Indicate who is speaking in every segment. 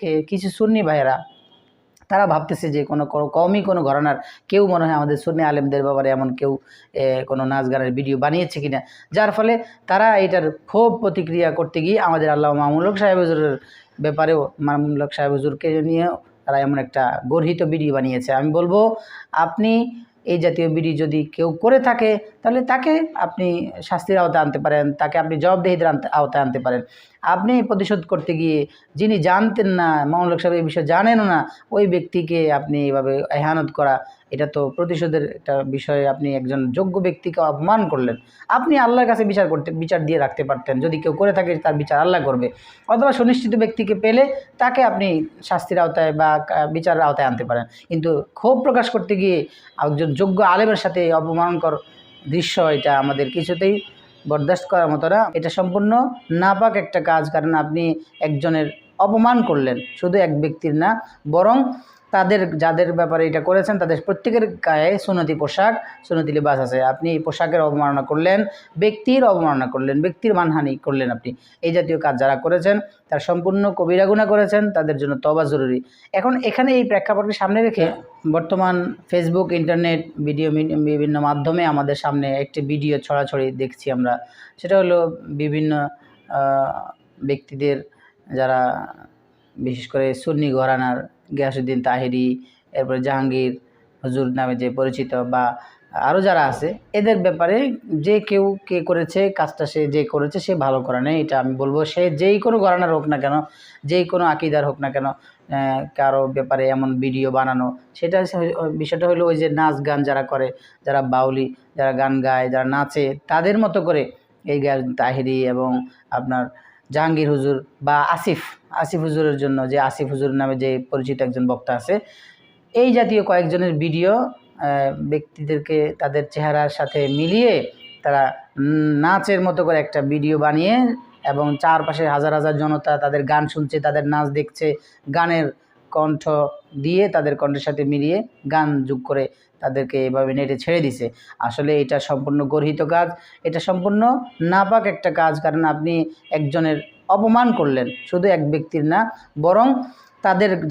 Speaker 1: রেখে কিছু সুন্নি ভাইয়েরা তারা ভাবতেছে যে কোনো কওমি কোনো ঘরানার কেউ মনে হয় আমাদের সুন্নি আলেমদের ব্যাপারে এমন কেউ কোনো নাচ গানের ভিডিও বানিয়েছে কিনা, যার ফলে তারা এটার ক্ষোভ প্রতিক্রিয়া করতে গিয়ে আমাদের আল্লামা মামুনুল হক সাহেব হুজুরের ব্যাপারেও মামুনুল হক সাহেব হুজুরকে নিয়েও তারা এমন একটা গর্হিত ভিডিও বানিয়েছে। আমি বলবো আপনি এই জাতীয় ভিডিও যদি কেউ করে থাকে তাহলে তাকে আপনি শাস্তির আওতায় আনতে পারেন, তাকে আপনি জবাবদিহিতার আওতায় আনতে পারেন। আপনি প্রতিশোধ করতে গিয়ে যিনি জানতেন না, মামুনুল হক সাহেব এই বিষয়ে জানেনও না, ওই ব্যক্তিকে আপনি এভাবে এহানত করা, এটা তো প্রতিশোধের একটা বিষয়ে আপনি একজন যোগ্য ব্যক্তিকে অপমান করলেন। আপনি আল্লাহর কাছে বিচার দিয়ে রাখতে পারতেন, যদি কেউ করে থাকে তার বিচার আল্লাহ করবে, অথবা সুনিশ্চিত ব্যক্তিকে পেলে তাকে আপনি শাস্তির আওতায় বা বিচারের আওতায় আনতে পারেন। কিন্তু ক্ষোভ প্রকাশ করতে গিয়ে একজন যোগ্য আলেমের সাথে অপমানকর দৃশ্য, এটা আমাদের কিছুতেই বরদাস্ত করার মতো না। এটা সম্পূর্ণ নাপাক একটা কাজ, কারণ আপনি একজনের অপমান করলেন, শুধু এক ব্যক্তির না, বরং যাদের ব্যাপারে এটা করেছেন তাদের প্রত্যেকের গায়ে সুন্নতি পোশাক, সুন্নতি লিবাস আছে। আপনি এই পোশাকের অবমাননা করলেন, ব্যক্তির অবমাননা করলেন, ব্যক্তির মানহানি করলেন। আপনি এই জাতীয় কাজ যারা করেছেন তারা সম্পূর্ণ কবিরা গুনাহ করেছেন, তাদের জন্য তওবা জরুরি। এখন এখানে এই প্রেক্ষাপটকে সামনে রেখে বর্তমান ফেসবুক, ইন্টারনেট, বিভিন্ন মাধ্যমে আমাদের সামনে একটি ভিডিও ছড়াছড়ি দেখছি আমরা। সেটা হলো বিভিন্ন ব্যক্তিদের, যারা বিশেষ করে সুন্নি ঘরানার গিয়াসউদ্দিন তাহেরি, এরপরে জাহাঙ্গীর হুজুর নামে যে পরিচিত, বা আরও যারা আছে, এদের ব্যাপারে যে কেউ কে করেছে কাজটা, সে যে করেছে সে ভালো করে নেই, এটা আমি বলবো। সে যেই কোনো ঘরানার হোক না কেন, যেই কোনো আকিদার হোক না কেন, কারো ব্যাপারে এমন ভিডিও বানানো, বিষয়টা হলো ওই যে নাচ গান যারা করে, যারা বাউলি, যারা গান গায়, যারা নাচে, তাদের মতো করে এই গিয়াসউদ্দিন তাহেরি এবং আপনার জাহাঙ্গীর হুজুর বা আসিফ হুজুরের জন্য, যে আসিফ হুজুর নামে যে পরিচিত একজন বক্তা আছে, এই জাতীয় কয়েকজনের ভিডিও ব্যক্তিদেরকে তাদের চেহারার সাথে মিলিয়ে তারা নাচের মতো করে একটা ভিডিও বানিয়ে, এবং চারপাশে হাজার হাজার জনতা তাদের গান শুনছে, তাদের নাচ দেখছে, গানের কণ্ঠ দিয়ে তাদের কণ্ঠের সাথে মিলিয়ে গান যোগ করে তাদেরকে এভাবে নেটে ছেড়ে দিছে। আসলে এটা সম্পূর্ণ গর্হিত কাজ, এটা সম্পূর্ণ নাপাক একটা কাজ, কারণ আপনি একজনের অপমান করলেন, শুধু এক ব্যক্তির না, বরং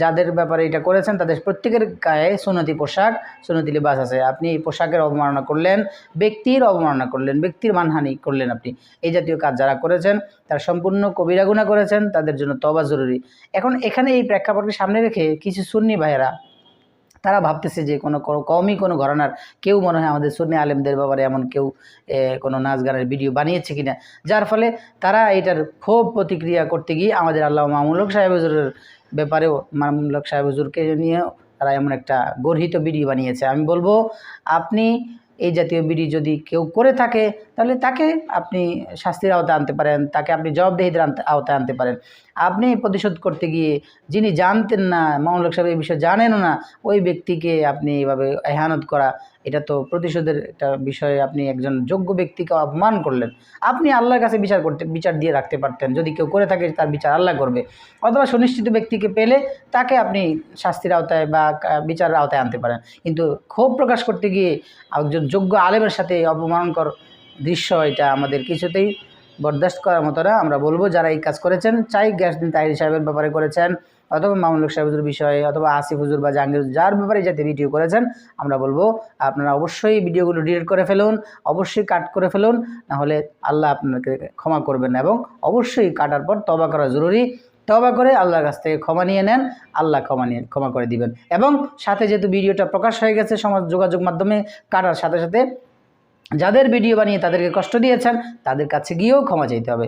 Speaker 1: যাদের ব্যাপারে এটা করেছেন তাদের প্রত্যেকের গায়ে সুন্নতি পোশাক, সুন্নতি লিবাস আছে। আপনি এই পোশাকের অবমাননা করলেন, ব্যক্তির অবমাননা করলেন, ব্যক্তির মানহানি করলেন। আপনি এই জাতীয় কাজ যারা করেছেন তারা সম্পূর্ণ কবিরা গুনাহ করেছেন, তাদের জন্য তওবা জরুরি। এখন এখানে এই প্রেক্ষাপটকে সামনে রেখে কিছু সুন্নি ভাইয়েরা তারা ভাবতেছে যে কোনো কওমি কোনো ঘরানার কেউ মনে হয় আমাদের সুন্নি আলেমদের ব্যাপারে এমন কেউ কোনো নাচ গানের ভিডিও বানিয়েছে কিনা, যার ফলে তারা এটার ক্ষোভ প্রতিক্রিয়া করতে গিয়ে আমাদের আল্লামা মামুনুল হক সাহেব হুজুরের ব্যাপারেও মামুনুল হক সাহেব হুজুরকে নিয়েও তারা এমন একটা গর্হিত ভিডিও বানিয়েছে। আমি বলবো আপনি এই জাতীয় ভিডিও যদি কেউ করে থাকে তাহলে তাকে আপনি শাস্তির আওতায় আনতে পারেন, তাকে আপনি জবাবদিহিতার আওতায় আনতে পারেন। আপনি প্রতিশোধ করতে গিয়ে যিনি জানতেন না, মামুনুল হক সাহেব এই বিষয়ে জানেনও না, ওই ব্যক্তিকে আপনি এভাবে এহানত করা, এটা তো প্রতিশোধের একটা বিষয়ে আপনি একজন যোগ্য ব্যক্তিকে অপমান করলেন। আপনি আল্লাহর কাছে বিচার দিয়ে রাখতে পারতেন, যদি কেউ করে থাকে তার বিচার আল্লাহ করবে, অথবা সুনিশ্চিত ব্যক্তিকে পেলে তাকে আপনি শাস্তির আওতায় বা বিচারের আওতায় আনতে পারেন। কিন্তু ক্ষোভ প্রকাশ করতে গিয়ে একজন যোগ্য আলেমের সাথে অপমানকর দৃশ্য, এটা আমাদের কিছুতেই বরদাস্ত করার মতো না। আমরা বলবো যারা এই কাজ করেছেন, চাই গিয়াসউদ্দিন তাহেরি সাহেবের ব্যাপারে করেছেন, অথবা মামুনুল হক সাহেব হুজুর বিষয়ে, অথবা আসিফ হুজুর বা জাহাঙ্গীর, যার ব্যাপারে যাতে ভিডিও করেছেন, আমরা বলবো আপনারা অবশ্যই ভিডিওগুলো ডিলিট করে ফেলুন, অবশ্যই কাট করে ফেলুন, নাহলে আল্লাহ আপনাকে ক্ষমা করবেন। এবং অবশ্যই কাটার পর তওবা করা জরুরি। তওবা করে আল্লাহর কাছ থেকে ক্ষমা নিয়ে নেন, আল্লাহ ক্ষমা করে দিবেন। এবং সাথে যেহেতু ভিডিওটা প্রকাশ হয়ে গেছে সমাজ যোগাযোগ মাধ্যমে, কাটার সাথে সাথে যাদের ভিডিও বানিয়ে তাদেরকে কষ্ট দিয়েছেন তাদের কাছে গিয়েও ক্ষমা চাইতে হবে।